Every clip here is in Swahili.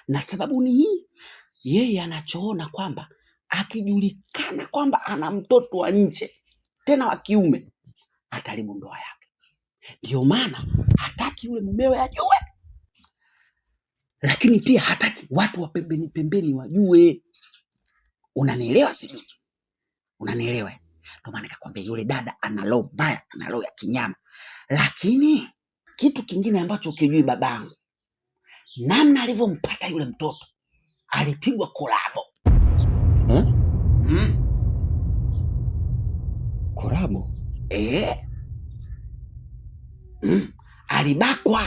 Na sababu ni hii, yeye anachoona kwamba akijulikana kwamba ana mtoto wa nje tena wa kiume ataribu ndoa yake. Ndio maana hataki yule mumewe ajue, lakini pia hataki watu wa pembeni pembeni wajue. Unanielewa? Sijui unanielewa? Ndio maana nikakwambia yule dada ana roho mbaya, ana roho ya kinyama. Lakini kitu kingine ambacho ukijui babangu, namna alivyompata yule mtoto, alipigwa kolabo. Kolabo? Alibakwa.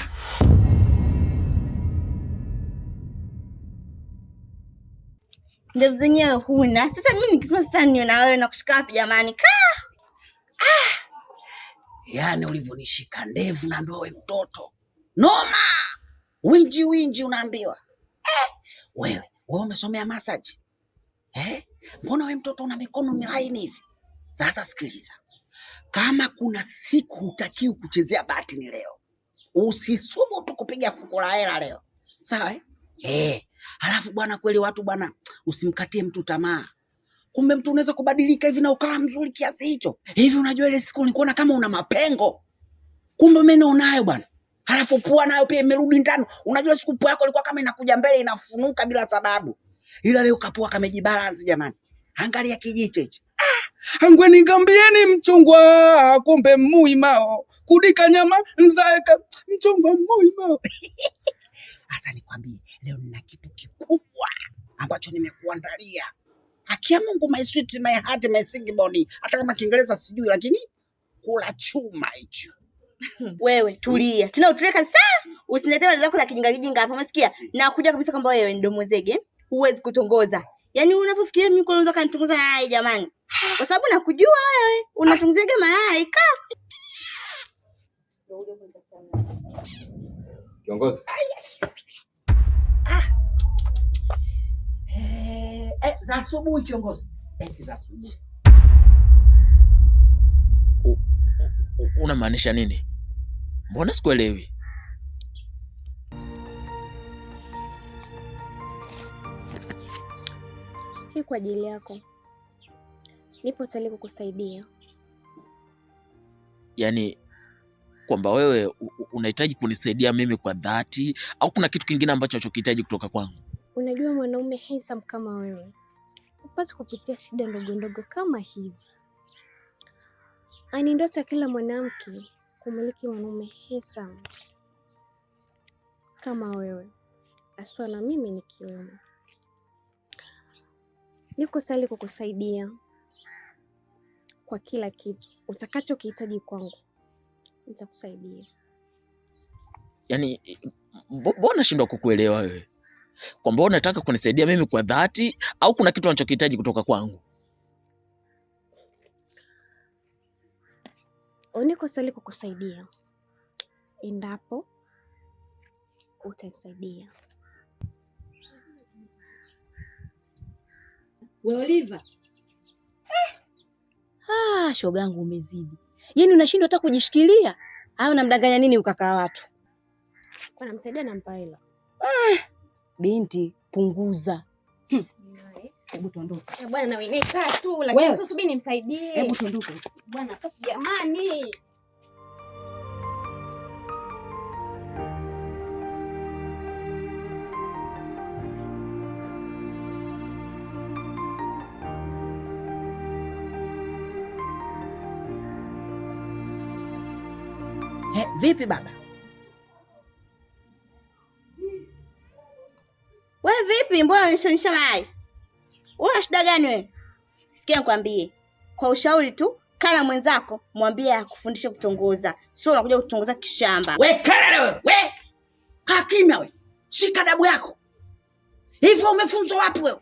Ndevu zenyewe huna. Sasa mimi nikisema sasa niwe na wewe na kushika wapi jamani? Yaani ulivyonishika ndevu na ndoe mtoto. Noma! Winji unaambiwa. Wewe umesomea massage? Mbona wewe mtoto una mikono milaini hivi? Sasa sikiliza. Kama kuna siku hutakiwi kuchezea bahati ni leo. Usisubutu kupiga fuko la hela leo. Sawa? Halafu bwana, kweli watu bwana, usimkatie mtu tamaa. Kumbe mtu unaweza kubadilika hivi na ukawa mzuri kiasi hicho. Hivi unajua ile siku nilikuona kama una mapengo. Kumbe meno unayo bwana. Halafu pua nayo pia imerudi ndani. Unajua siku pua yako ilikuwa kama inakuja mbele inafunuka bila sababu. Ila leo kapua kamejibalance jamani. Angalia kijicho hicho. Angweni gambieni mchungwa kumbe muimao. Kudika nyama nzaeka mchungwa muimao. Sasa nikwambie leo nina kitu kikubwa ambacho nimekuandalia. Akia Mungu, my sweet, my heart, my sing body. Hata kama Kiingereza sijui lakini kula chuma hicho. Wewe tulia. Tena utulie kabisa. Usiniletee wale zako za kijinga hapa, umesikia? Na kuja kabisa kwamba wewe ndio mwezege, huwezi kutongoza. Yaani unapofikiria mimi unaweza kanitongoza mayai jamani. Kwa sababu nakujua wewe unatongozaga mayai ka. Kiongozi. Za asubuhi kiongozi. Za asubuhi. Unamaanisha nini? Mbona sikuelewi? Hii kwa ajili yako. Nipo tayari kukusaidia. Yaani kwamba wewe unahitaji kunisaidia mimi kwa dhati au kuna kitu kingine ambacho unachokihitaji kutoka kwangu? Unajua mwanaume handsome kama wewe hupaswi kupitia shida ndogo ndogo kama hizi. Ani ndoto ya kila mwanamke kumiliki mwanaume handsome kama wewe. Aswa na mimi nikiwemo. Niko tayari kukusaidia kwa kila kitu utakachokihitaji kwangu. Nitakusaidia. Yaani mbona nashindwa kukuelewa wewe? Kwamba unataka kunisaidia mimi kwa dhati au kuna kitu unachokihitaji kutoka kwangu? Niko tayari kukusaidia endapo utanisaidia. Wewe Oliva. Shogangu umezidi. Yaani unashindwa hata kujishikilia? Au unamdanganya nini ukaka watu? Kwa namsaidia na mpaela. Binti, punguza. Hebu tuondoke. Bwana na wewe kaa tu lakini sasa subiri nimsaidie. Hebu tuondoke. Bwana sasa jamani. Vipi baba? Wewe vipi? Mbona unishonisha mayai? Una shida gani wewe? Sikia nikwambie. Kwa ushauri tu, kana mwenzako mwambie akufundishe kutongoza. Sio unakuja kutongoza kishamba. We kana wewe. We. Kaa kimya wewe. Shika dabu yako. Hivyo umefunzwa wapi wewe?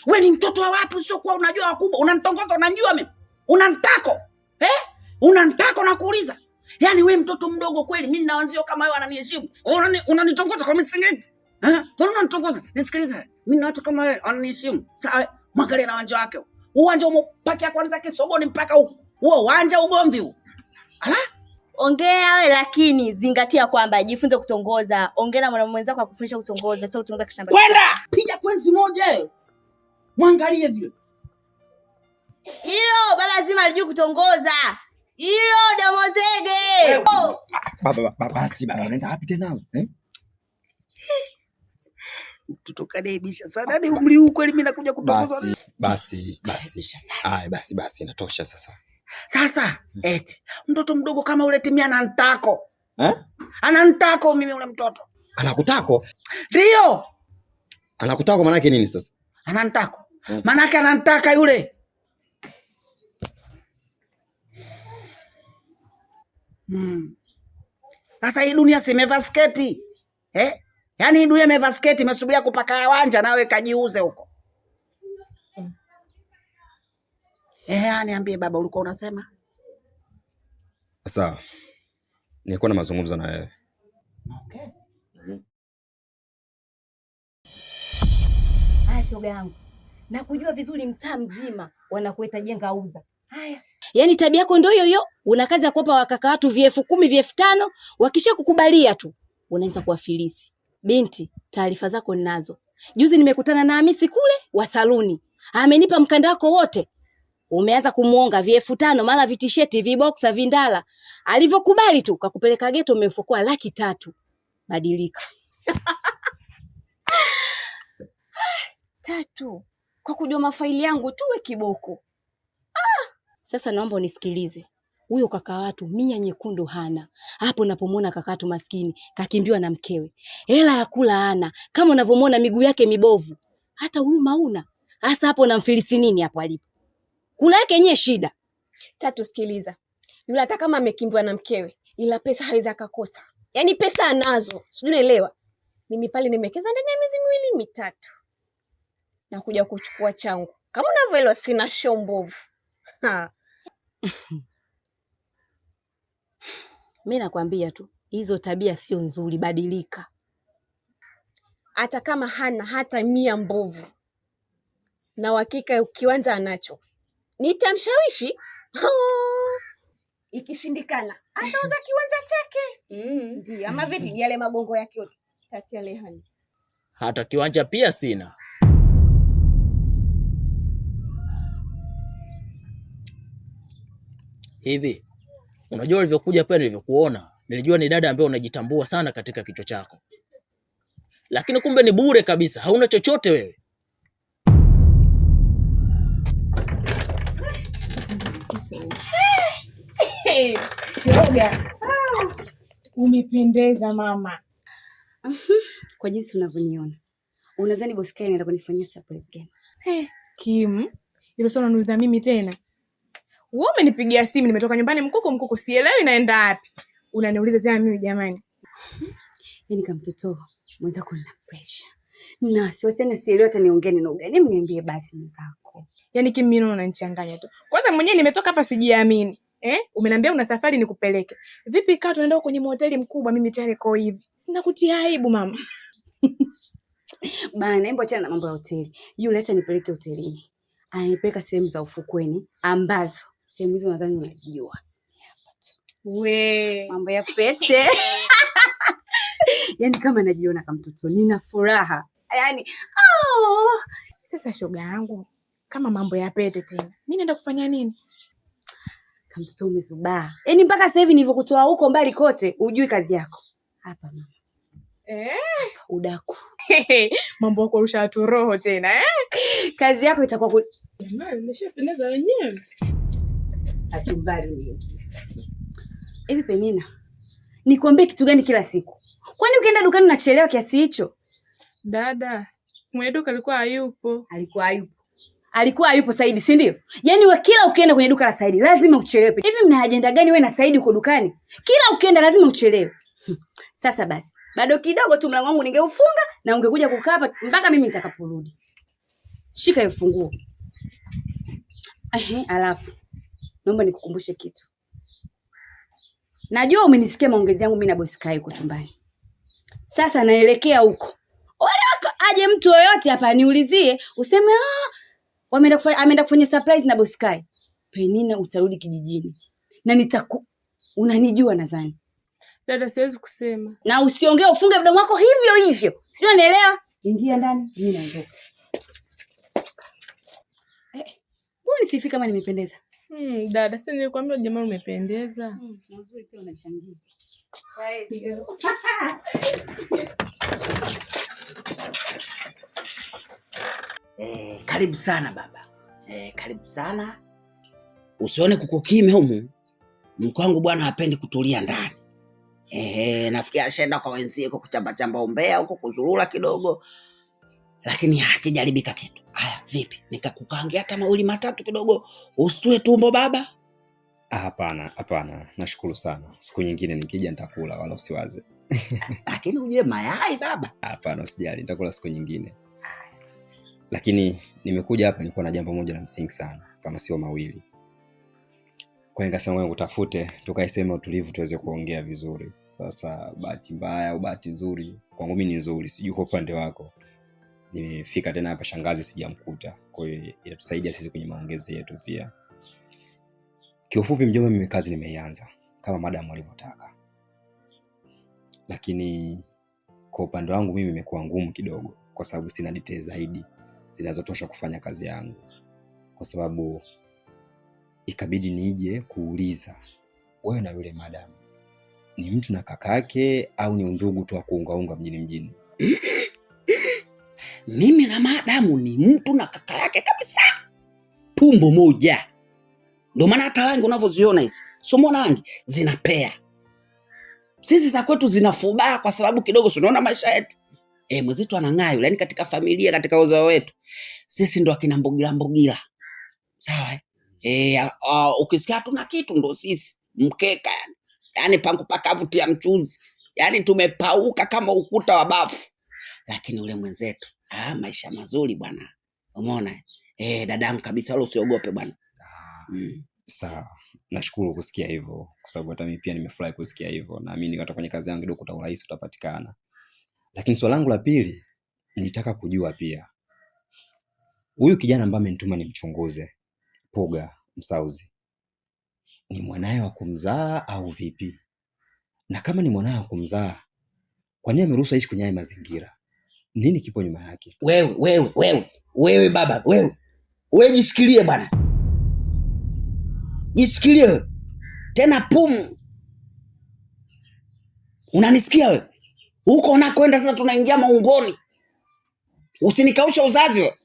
Wewe ni mtoto wa wapi sio kwa unajua wakubwa? Unanitongoza unanijua mimi? Unanitako? Unanitako na kuuliza? Yaani wewe mtoto mdogo kweli, mimi naanzio kama wewe ananiheshimu. Unanitongoza kwa misingi? Mbona unanitongoza? Nisikilize. Mimi na watu kama wewe wananiheshimu. Sawa, mwangalie na uwanja wake. Uwanja umepakia kwanza Kisogoni mpaka huko. Huo uwanja ugomvi huo. Ala? ongea wewe, lakini zingatia kwamba jifunze kutongoza. Ongea na mwanamume wenzako akufundisha kutongoza, sio kutongoza kishamba. Kwenda piga kwenzi moja. Mwangalie vile. Hilo baba zima alijui kutongoza. Hilo Domozege. Basi baba unaenda wapi tena? Tutokane bisha sana. Ni umri huu kweli mimi nakuja kutongoza. Basi. Ai basi inatosha sasa. Sasa eti mtoto mdogo kama ule timia anantako. Anantako mimi ule mtoto. Anakutako? Ndio. Anakutako maana yake nini sasa? Anantako. Maana yake anantaka yule. Sasa hii dunia si imevaa sketi. Yaani hii dunia imevaa sketi, imesubiria kupaka wanja nawe kajiuze huko. Niambie baba, ulikuwa unasema? Sawa. Nilikuwa na mazungumzo na wewe. Okay. Shoga yangu. Nakujua vizuri mtaa mzima wanakuita jenga uza. Haya. Yaani tabia yako ndio hiyo. Una kazi ya kuopa wakaka watu VF10, VF5, wakisha kukubalia tu unaanza kuwafilisi. Binti, taarifa zako ninazo. Juzi nimekutana na Hamisi kule wa saluni. Amenipa mkanda wako wote. Umeanza kumuonga VF5 mara vitisheti, viboxa, vindala. Alivyokubali tu kakupeleka geto umemfukua 300,000. Badilika. 3 kwa kujua mafaili yangu tuwe kiboko. Sasa naomba unisikilize. Huyo kaka watu mia nyekundu hana. Hapo unapomwona kaka watu maskini kakimbiwa na mkewe. Hela ya kula hana. Kama unavyomwona miguu yake mibovu. Hata huruma huna. Hasa hapo unamfilisi nini hapo alipo? Kula yake yenyewe shida. 3, sikiliza. Yule hata kama amekimbiwa na mkewe, ila pesa hawezi akakosa. Yaani pesa anazo. Sijui unaelewa. Mimi pale nimekeza ndani ya miezi 2-3. Na kuja kuchukua changu. Kama unavyoelewa sina shombovu. Mimi nakwambia tu, hizo tabia sio nzuri, badilika. Hata kama hana hata 100 mbovu. Na uhakika kiwanja anacho. Nitamshawishi. Ikishindikana atauza kiwanja chake. Ndio, ama vipi yale magongo yake yote. Tatia lehani. Hata kiwanja pia sina. Hivi, unajua ulivyokuja pale nilivyokuona, nilijua ni dada ambaye unajitambua sana katika kichwa chako. Lakini kumbe ni bure kabisa, hauna chochote wewe. Shoga. Umependeza mama. Kwa jinsi unavyoniona. Unadhani boss Kai anaenda kunifanyia surprise gani? Kim, hilo sio unaniuliza mimi tena. Wewe umenipigia simu nimetoka nyumbani mkuko sielewi naenda wapi. Unaniuliza tena mimi jamani. Yaani kama mtoto mweza kuna pressure. Na siwasene sielewi hata niongee neno gani, mniambie basi mzako. Yaani Kim mimi unanichanganya tu. Kwanza mwenyewe nimetoka hapa sijiamini. Umeniambia una safari nikupeleke. Vipi kaa tunaenda kwenye hoteli mkubwa mimi tayari niko hivi. Sina kutia aibu mama. Bana, hebu achana na mambo ya hoteli. Yule hata nipeleke hotelini. Ananipeleka sehemu za ufukweni ambazo sehemu hizo nadhani unazijua. We, mambo ya pete. Yaani kama najiona kama mtoto nina furaha. Yaani sasa shoga yangu kama mambo ya pete tena. Mimi naenda kufanya nini? Kama mtoto umezubaa. Yaani mpaka sasa hivi nilivyokutoa huko mbali kote, hujui kazi yako. Hapa mama. Hapa udaku. Mambo yako rusha watu roho tena, Kazi yako itakuwa jamani, umeshapendeza wenyewe. Atumbali ndio. Hivi Penina, nikwambie kitu gani kila siku? Kwani ukienda dukani unachelewa kiasi hicho? Dada, mwenye duka alikuwa hayupo. Alikuwa hayupo Saidi, si ndio? Yaani wewe kila ukienda kwenye duka la Saidi lazima uchelewe. Hivi mna ajenda gani wewe na Saidi uko dukani? Kila ukienda lazima uchelewe. Sasa basi, bado kidogo tu mlango wangu ningeufunga na ungekuja kukaa hapa mpaka mimi nitakaporudi. Shika hiyo funguo. Alafu naomba nikukumbushe kitu. Najua umenisikia maongezi yangu mimi na boss Kai huko chumbani. Sasa naelekea huko. Ole wako aje mtu yoyote hapa niulizie, useme ameenda kufanya surprise na boss Kai. Penina utarudi kijijini. Na Unanijua nadhani. Dada, siwezi kusema. Na usiongee, ufunge mdomo wako hivyo hivyo. Sio, unaelewa? Ingia ndani, mimi naondoka. Mbona sifi kama nimependeza? Dada, si nilikwambia jamani umependeza. Nzuri pia unachangia. Karibu sana baba. Karibu sana. Usione kukukime humu. Mke wangu bwana hapendi kutulia ndani. Nafikia ashaenda kwa wenzie huko kuchamba umbea huko kuzurura kidogo. Lakini hakijaribika kitu. Haya, vipi? Nikakukangia hata mawili matatu kidogo usitue tumbo baba? Hapana. Nashukuru sana. Siku nyingine nikija nitakula wala usiwaze. Lakini uje mayai baba? Hapana, usijali, nitakula siku nyingine. Lakini nimekuja hapa nilikuwa na jambo moja la msingi sana, kama sio mawili. Kwa hiyo nikasema wewe utafute tukae sema utulivu tuweze kuongea vizuri. Sasa bahati mbaya au bahati nzuri, kwangu mimi ni nzuri, sijui kwa upande wako. Nimefika tena hapa shangazi sijamkuta. Kwa hiyo itatusaidia sisi kwenye maongezi yetu pia. Kiufupi mjomba, mimi kazi nimeianza kama madam alivyotaka. Lakini kwa upande wangu mimi imekuwa ngumu kidogo kwa sababu sina details zaidi zinazotosha kufanya kazi yangu. Kwa sababu ikabidi nije kuuliza, wewe na yule madam ni mtu na kakake au ni undugu tu wa kuungaunga mjini? Mimi na madamu ni mtu na kaka yake kabisa. Tumbo moja. Ndio maana hata rangi unavyoziona hizi, sio mbona rangi zinapea. Sisi za kwetu zinafubaa kwa sababu kidogo tunaona maisha yetu. Mwenzetu anang'aa yule, yani katika familia, katika uzao wetu. Sisi ndo akina Mbogila. Sawa? Ukisikia hatuna kitu ndo sisi. Mkeka yani. Yaani pangu pakavu ya mchuzi. Yaani tumepauka kama ukuta wa bafu. Lakini ule mwenzetu, maisha mazuri bwana. Umeona? Dadangu kabisa, wala usiogope bwana. Sawa. Nashukuru kusikia hivyo kwa sababu hata mimi pia nimefurahi kusikia hivyo. Naamini hata kwenye kazi yangu kidogo urahisi utapatikana. Lakini swali langu la pili, nilitaka kujua pia, huyu kijana ambaye amenituma nimchunguze, Poga Msauzi, ni mwanae wa kumzaa au vipi? Na kama ni mwanae wa kumzaa, kwa nini ameruhusu aishi kwenye haya mazingira? Nini kipo nyuma yake? Wewe baba, wewe jisikilie bwana. Jisikilie wewe. Tena pumu. Unanisikia wewe? Huko unakoenda sasa tunaingia maungoni. Usinikausha uzazi wewe.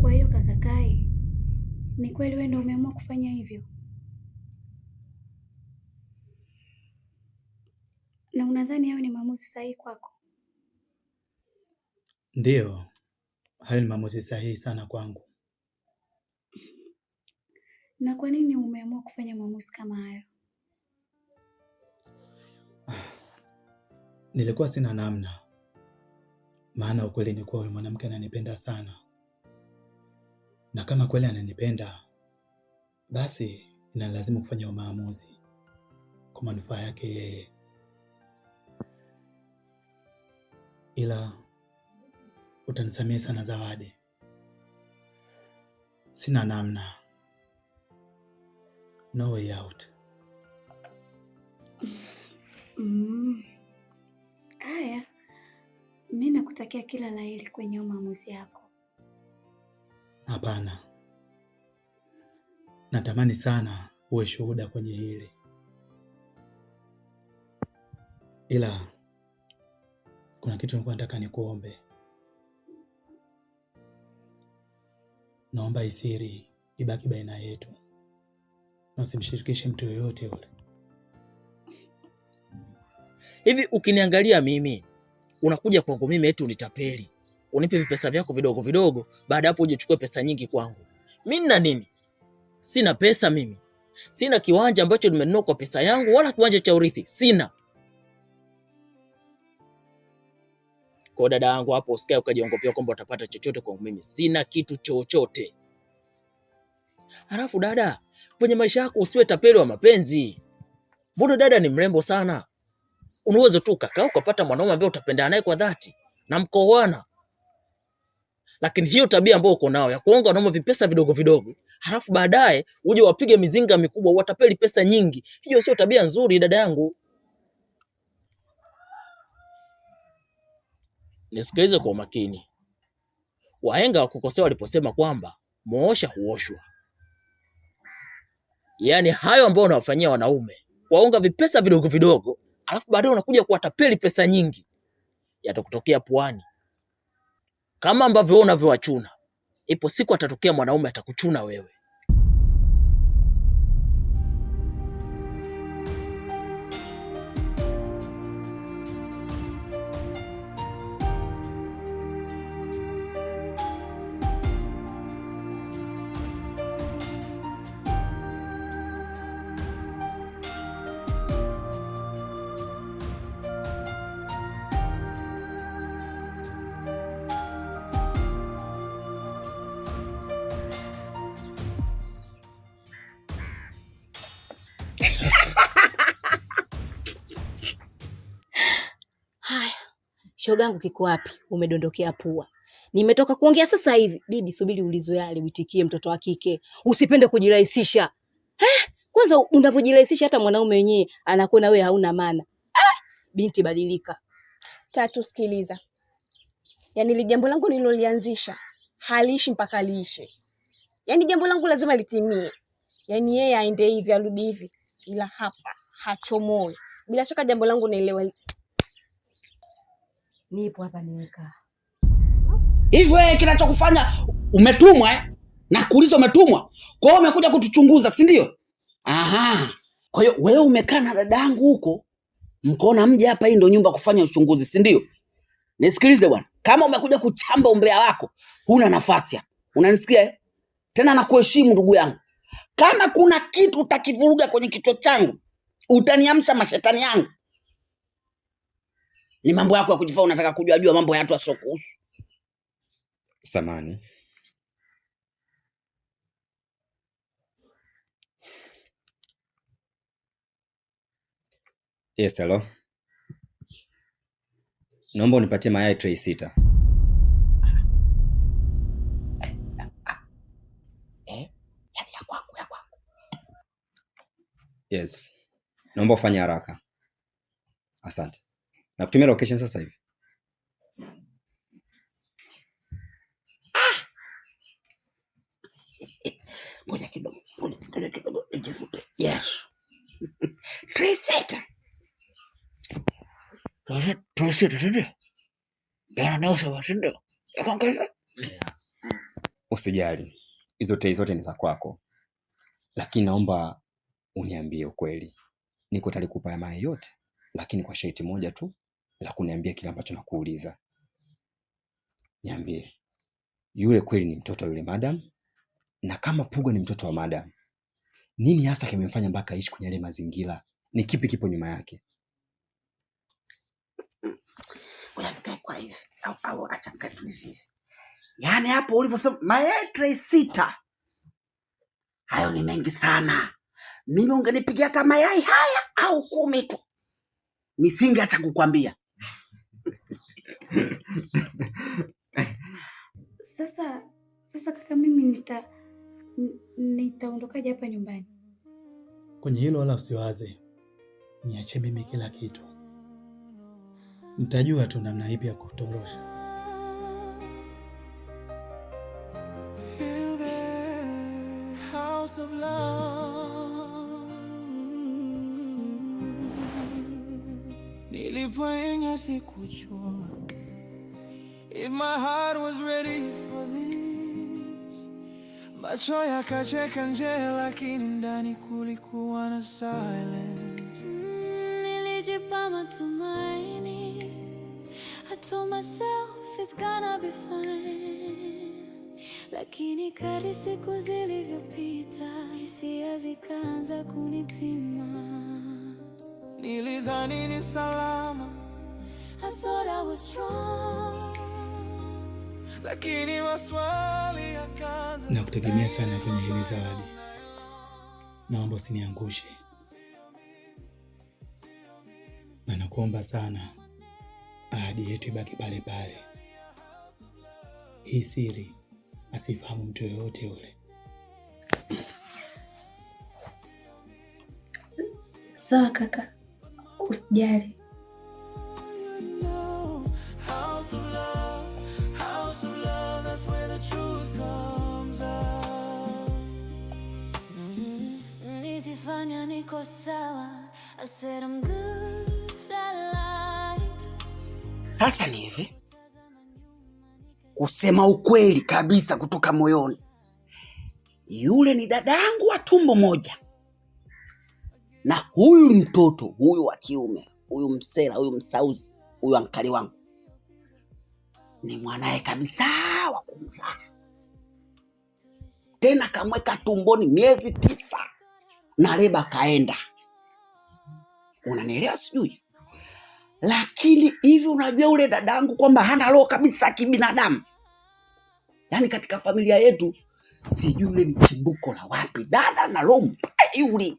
Kwa hiyo kaka Kai, ni kweli wewe ndio umeamua kufanya hivyo? Na unadhani hayo ni maamuzi sahihi kwako? Ndio, hayo ni maamuzi sahihi sana kwangu. Na kwa nini umeamua kufanya maamuzi kama hayo? Nilikuwa sina namna. Maana ukweli ni kuwa huyu mwanamke ananipenda sana. Na kama kweli ananipenda, basi inalazimu kufanya maamuzi kwa manufaa yake yeye. Ila utanisamehe sana Zawadi. Sina namna. No way out. Haya, mimi nakutakia kila la heri kwenye maamuzi yako. Hapana. Natamani sana uwe shuhuda kwenye hili. Ila kuna kitu nilikuwa nataka nikuombe. Naomba isiri ibaki baina yetu. Na usimshirikishe mtu yoyote yule. Hivi ukiniangalia mimi, unakuja kwangu mimi eti unitapeli. Unipe vipesa vyako vidogo vidogo, baada hapo uje uchukue pesa nyingi kwangu. Mimi nina nini? Sina pesa mimi. Sina kiwanja ambacho nimenunua kwa pesa yangu wala kiwanja cha urithi. Sina. Kwa dada yangu hapo usikae ukajiongopea kwamba utapata chochote kwangu mimi. Sina kitu chochote. Halafu dada, kwenye maisha yako usiwe tapeli wa mapenzi. Mbona dada ni mrembo sana? Unaweza tu ukakaa ukapata mwanaume ambaye utapendana naye kwa dhati na mkoana. Lakini hiyo tabia ambayo uko nayo ya kuonga wanaume vipesa vidogo vidogo halafu baadaye uje wapige mizinga mikubwa, watapeli pesa nyingi. Hiyo sio tabia nzuri dada yangu. Nisikilize kwa umakini. Wahenga wakukosea waliposema kwamba muosha huoshwa. Yaani hayo ambayo unawafanyia wanaume, waonga vipesa vidogo vidogo, alafu baadaye unakuja kuwatapeli pesa nyingi, yatakutokea puani. Kama ambavyo wewe unavyowachuna, ipo siku atatokea mwanaume atakuchuna wewe. Haya, shogangu kiko wapi? Umedondokea pua. Nimetoka kuongea sasa hivi. Bibi subiri ulizwe yale uitikie mtoto wa kike. Usipende kujirahisisha. Kwanza unavyojirahisisha hata mwanaume wenyewe anakuona wewe hauna maana. Binti badilika. Tatu, sikiliza. Yaani ile jambo langu nililolianzisha haliishi mpaka liishe. Yaani jambo langu lazima litimie. Yaani yeye aende hivi arudi hivi, ila hapa hachomoi. Bila shaka jambo langu naelewa. Nipo hapa nimekaa. Hivyo kinachokufanya umetumwa na kuuliza umetumwa. Kwa hiyo umekuja kutuchunguza, si ndio? Aha. Kwa hiyo wewe umekaa na dadangu huko, mkaona mje hapa, hii ndio nyumba kufanya uchunguzi, si ndio? Nisikilize bwana. Kama umekuja kuchamba umbea wako, huna nafasi hapa. Unanisikia? Tena nakuheshimu ndugu yangu. Kama kuna kitu utakivuruga kwenye kichwa changu, utaniamsha mashetani yangu. Ni mambo yako ya kujifanya unataka kujua mambo ya watu wasiokuhusu. Samani. Yes, hello. Naomba unipatie mayai tray 6. Ya kwangu. Yes. Naomba ufanye haraka. Asante. Nakutumia location sasa hivi. Ngoja kidogo. Yes. Tray 6. Usijali. Hizo tray zote ni za kwako. Lakini naomba uniambie ukweli. Niko tayari kukupa mayai yote, lakini kwa sharti moja tu la kuniambia kile ambacho nakuuliza. Niambie, yule kweli ni mtoto wa yule madam? Na kama Puga ni mtoto wa madam, nini hasa kimemfanya mpaka aishi kwenye yale mazingira? Ni kipi kipo nyuma yake? Unataka kwa hivi au acha katu hivi. Yaani hapo ulivyosema mayai tray 6. Hayo ni mengi sana. Mimi ungenipigia hata mayai haya au 10 tu, nisingeacha kukwambia. Sasa kaka, mimi nitaondokaje hapa nyumbani? Kwenye hilo wala usiwaze. Niache mimi kila kitu. Nitajua tu namna ipi ya kutorosha. Of love. Nilipoingia sikujua if my heart was ready for this. Macho yakacheka nje lakini ndani kulikuwa na silence. Nilijipa matumaini. I told myself it's gonna be fine. Lakini kadri siku zilivyopita, hisia zikaanza kunipima. Nilidhani ni salama, I thought I was strong. Lakini maswali yakaanza. Nakutegemea sana kwenye hili zawadi. Naomba usiniangushe. Na nakuomba sana, ahadi yetu ibaki pale pale. Hii siri asifahamu mtu yoyote yule. Sawa kaka, usijali. Nijifanya niko sawa. I said I'm good, I lied. Sasa ni hivi, kusema ukweli kabisa kutoka moyoni, yule ni dadangu wa tumbo moja, na huyu mtoto huyu wa kiume, huyu msela, huyu msauzi, huyu ankali wangu ni mwanae kabisa wa kumzaa. Tena kamweka tumboni miezi 9 na leba kaenda. Unanielewa sijui? Lakini hivi unajua ule dadangu kwamba hana roho kabisa kibinadamu? Yaani katika familia yetu sijui ule ni chimbuko la wapi. Dada na roho mbaya yule.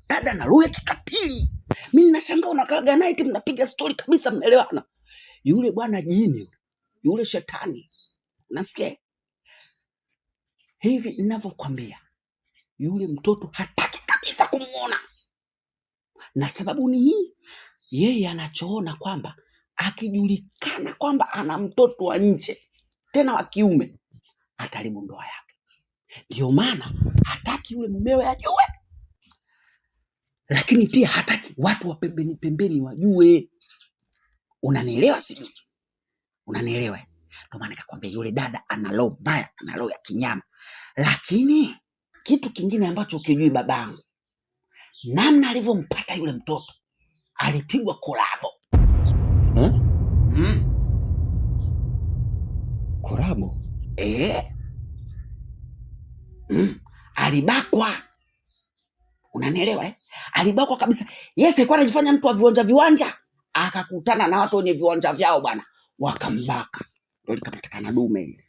Dada na roho ya kikatili. Mimi ninashangaa unakaga night mnapiga story kabisa mnaelewana. Yule bwana jini, yule shetani. Nasikia hivi ninavyokuambia, yule mtoto hataki kabisa kumuona. Na sababu ni hii, yeye anachoona kwamba akijulikana kwamba ana mtoto wa nje tena wa kiume ataribu ndoa yake. Ndio maana hataki yule mumewe ajue. Lakini pia hataki watu wa pembeni pembeni wajue. Unanielewa sijui? Unanielewa? Ndio maana nikakwambia yule dada ana roho mbaya, ana roho ya kinyama. Lakini kitu kingine ambacho ukijui babangu, namna alivyompata yule mtoto, alipigwa kolabo. Kolabo? Alibakwa. Unanielewa? Alibakwa kabisa. Yes, alikuwa anajifanya mtu wa viwanja, akakutana na watu wenye viwanja vyao bwana, wakambaka. Ndio likapatikana dume ile.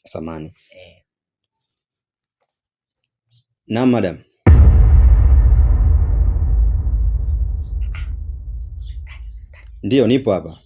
Samani. Na madam. Ndio nipo hapa.